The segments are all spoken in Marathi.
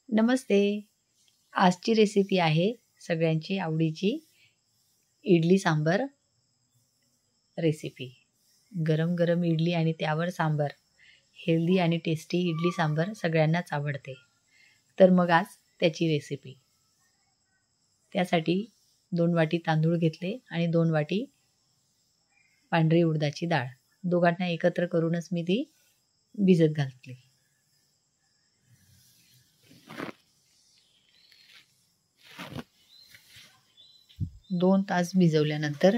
नमस्ते. आजची रेसिपी आहे सगळ्यांची आवडीची इडली सांबर रेसिपी. गरम गरम इडली आणि त्यावर सांबर. हेल्दी आणि टेस्टी इडली सांबर सगळ्यांनाच आवडते. तर मग आज त्याची रेसिपी. त्यासाठी 2 वाटी तांदूळ घेतले आणि 2 वाटी पांढरी उडदाची डाळ. दोघांना एकत्र करूनच मी ती भिजत घातली. 2 तास भिजवल्यानंतर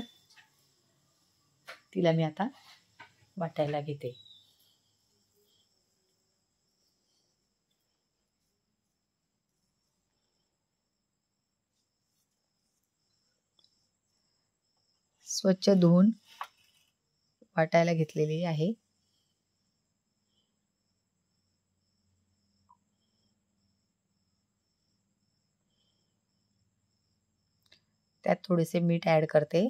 तिला मी आता वाटायला घेते. स्वच्छ धुवून वाटायला घेतलेली आहे. त्यात थोडेसे मीठ ॲड करते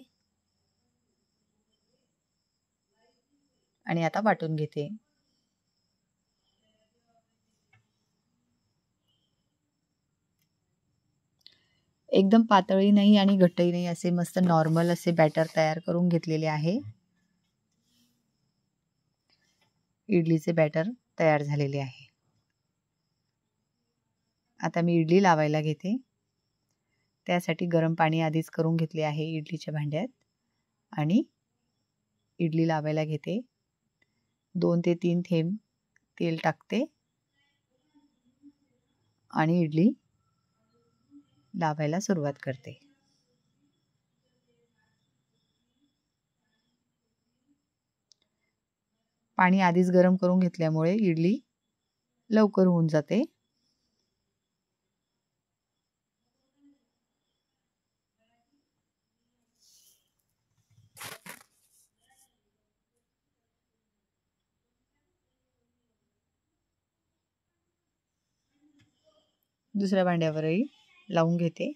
आणि आता वाटून घेते. एकदम पातळही नाही आणि घट्टही नाही, असे मस्त नॉर्मल असे बॅटर तयार करून घेतलेले आहे. इडलीचे बॅटर तयार झालेले आहे. आता मी इडली लावायला घेते. त्यासाठी गरम पाणी आधीच करून घेतले आहे इडलीच्या भांड्यात आणि इडली लावायला घेते. 2 ते 3 थेंब तेल टाकते आणि इडली लावायला सुरुवात करते. पाणी आधीच गरम करून घेतल्यामुळे इडली लवकर होऊन जाते. दुसऱ्या भांड्यावरही लावून घेते.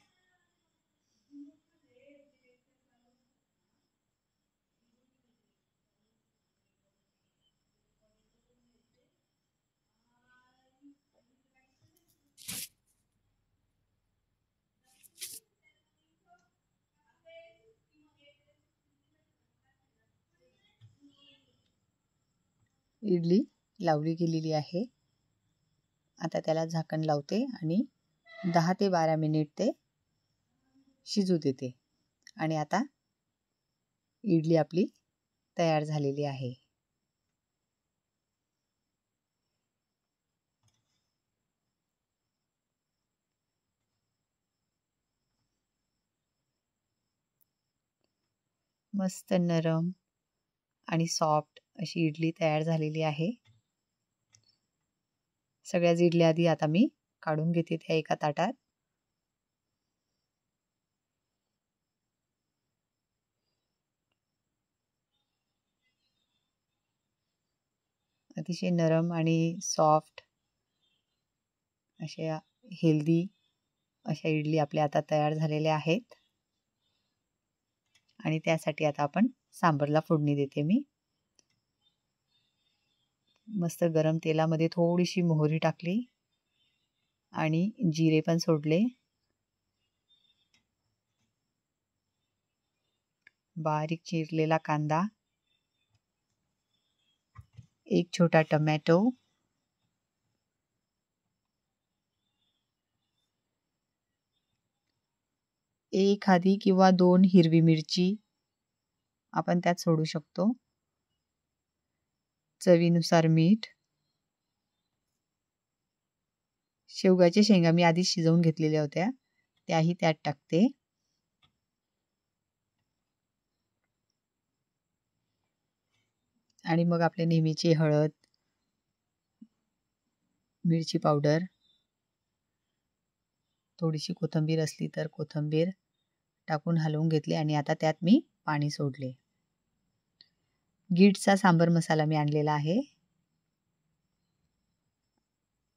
इडली लावली गेलेली आहे. आता त्याला झाकण लावते आणि 10 ते 12 मिनिट ते शिजू देते. आणि आता इडली आपली तयार झालेली आहे. मस्त नरम आणि सॉफ्ट अशी इडली तयार झालेली आहे. सगळ्याच इडल्या आधी आता मी काढून घेते त्या एका ताटात. अतिशय नरम आणि सॉफ्ट अशा हेल्दी अशा इडली आपल्या आता तयार झालेल्या आहेत. आणि त्यासाठी आता आपण सांबरला फोडणी देते मी. मस्त गरम तेलामध्ये थोडीशी मोहरी टाकली आणि जिरे पण सोडले. बारीक चिरलेला कांदा, एक छोटा टोमॅटो, एखादी किंवा 2 हिरवी मिरची आपण त्यात सोडू शकतो. चवीनुसार मीठ. शेवगाच्या शेंगा मी आधी शिजवून घेतलेल्या होत्या, त्याही त्यात टाकते. आणि मग आपल्या नेहमीची हळद, मिरची पावडर, थोडीशी कोथिंबीर असली तर कोथिंबीर टाकून हलवून घेतले आणि आता त्यात मी पाणी सोडले. गीटचा सांबर मसाला मी आणलेला आहे.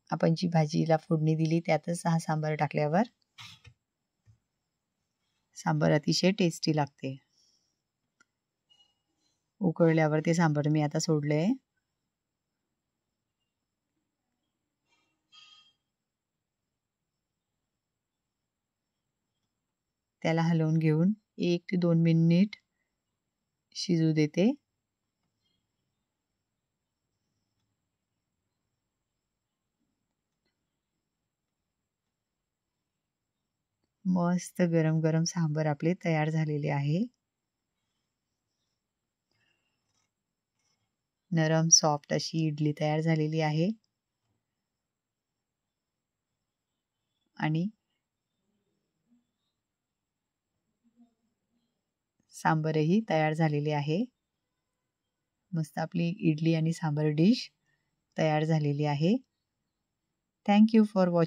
आपण जी भाजीला फोडणी दिली त्यातच हा सांबर टाकल्यावर सांबर अतिशय टेस्टी लागते. उकळल्यावर ते सांबर मी आता सोडले. त्याला हलवून घेऊन 1 ते 2 मिनिट शिजू देते. मस्त गरम गरम सांबर आपले तयार झालेले आहे. नरम सॉफ्ट अशी इडली तयार झालेली आहे. आणि सांबरही तयार झालेले आहे. मस्त आपली इडली आणि सांबर डिश तयार झालेली आहे. Thank you for watching.